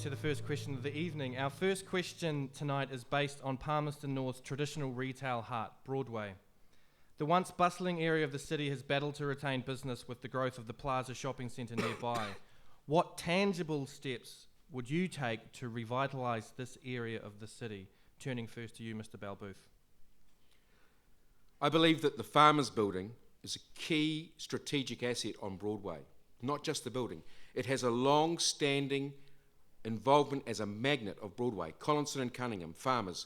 to the first question of the evening. Our first question tonight is based on Palmerston North's traditional retail heart, Broadway. The once bustling area of the city has battled to retain business with the growth of the Plaza shopping centre nearby. What tangible steps would you take to revitalise this area of the city? Turning first to you, Mr. Balbooth. I believe that the Farmers Building is a key strategic asset on Broadway, not just the building. It has a long-standing involvement as a magnet of Broadway. Collinson and Cunningham, farmers.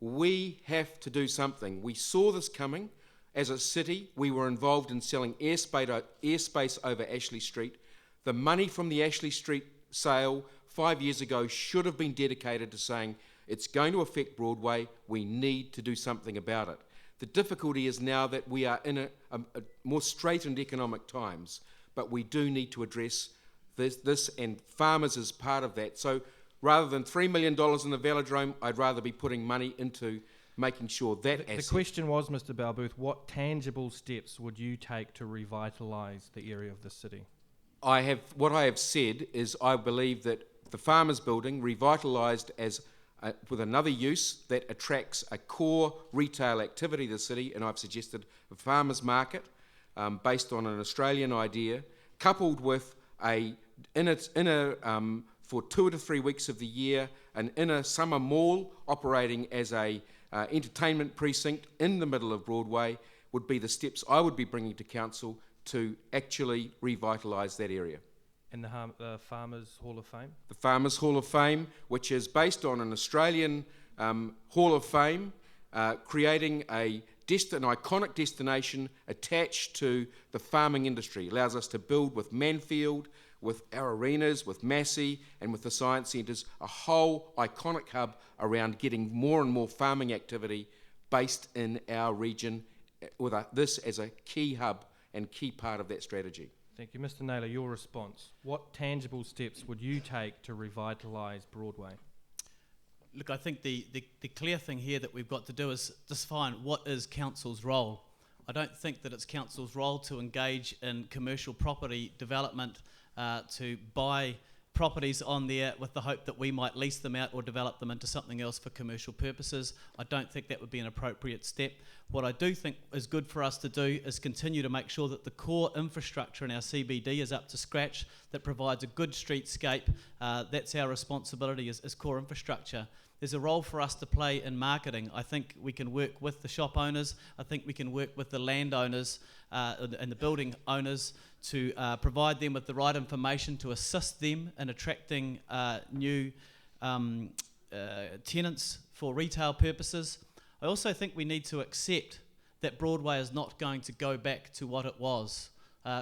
We have to do something. We saw this coming. As a city, we were involved in selling airspace over Ashley Street. The money from the Ashley Street sale 5 years ago should have been dedicated to saying it's going to affect Broadway. We need to do something about it. The difficulty is now that we are in a more straitened economic times, but we do need to address this, and farmers is part of that. So rather than $3 million in the velodrome, I'd rather be putting money into making sure that The question was, Mr. Balbooth, what tangible steps would you take to revitalise the area of the city? What I have said is I believe that the Farmers Building, revitalised as with another use that attracts a core retail activity of the city, and I've suggested a farmers market based on an Australian idea, coupled with for 2 to 3 weeks of the year, an inner summer mall operating as a entertainment precinct in the middle of Broadway, would be the steps I would be bringing to council to actually revitalise that area. And the Farmers Hall of Fame? The Farmers Hall of Fame, which is based on an Australian Hall of Fame, creating an iconic destination attached to the farming industry. It allows us to build with Manfield, with our arenas, with Massey, and with the science centres, a whole iconic hub around getting more and more farming activity based in our region, with this as a key hub and key part of that strategy. Thank you. Mr. Naylor, your response. What tangible steps would you take to revitalise Broadway? Look, I think the clear thing here that we've got to do is define what is council's role. I don't think that it's council's role to engage in commercial property development, to buy properties on there with the hope that we might lease them out or develop them into something else for commercial purposes. I don't think that would be an appropriate step. What I do think is good for us to do is continue to make sure that the core infrastructure in our CBD is up to scratch, that provides a good streetscape. That's our responsibility as core infrastructure. There's a role for us to play in marketing. I think we can work with the shop owners. I think we can work with the landowners and the building owners to provide them with the right information to assist them in attracting new tenants for retail purposes. I also think we need to accept that Broadway is not going to go back to what it was.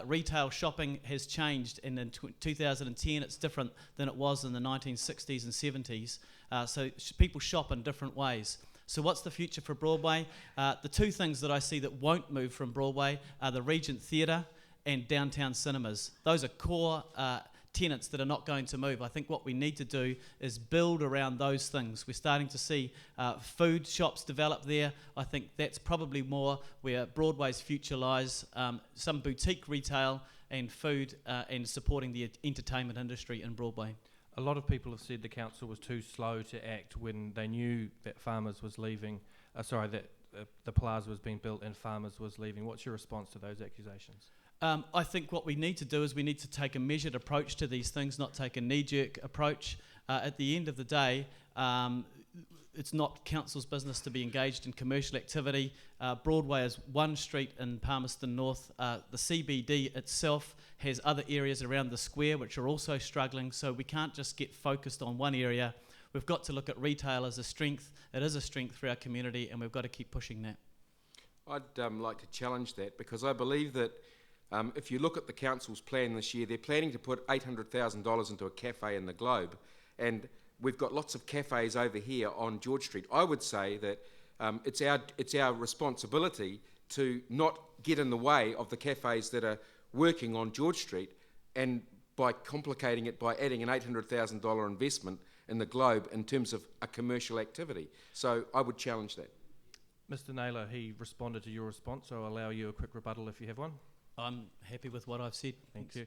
Retail shopping has changed, and in 2010 it's different than it was in the 1960s and 70s. So people shop in different ways. So what's the future for Broadway? The two things that I see that won't move from Broadway are the Regent Theatre and downtown cinemas. Those are core tenants that are not going to move. I think what we need to do is build around those things. We're starting to see food shops develop there. I think that's probably more where Broadway's future lies. Some boutique retail and food and supporting the entertainment industry in Broadway. A lot of people have said the council was too slow to act when they knew that Farmers was leaving, that the plaza was being built and Farmers was leaving. What's your response to those accusations? I think what we need to do is we need to take a measured approach to these things, not take a knee-jerk approach. At the end of the day, it's not council's business to be engaged in commercial activity. Broadway is one street in Palmerston North. The CBD itself has other areas around the square which are also struggling, so we can't just get focused on one area. We've got to look at retail as a strength. It is a strength for our community, and we've got to keep pushing that. I'd like to challenge that, because I believe that if you look at the council's plan this year, they're planning to put $800,000 into a cafe in the Globe, and we've got lots of cafes over here on George Street. I would say that it's our responsibility to not get in the way of the cafes that are working on George Street, and by complicating it by adding an $800,000 investment in the Globe in terms of a commercial activity. So I would challenge that. Mr. Naylor, he responded to your response, so I'll allow you a quick rebuttal if you have one. I'm happy with what I've said. Thank you.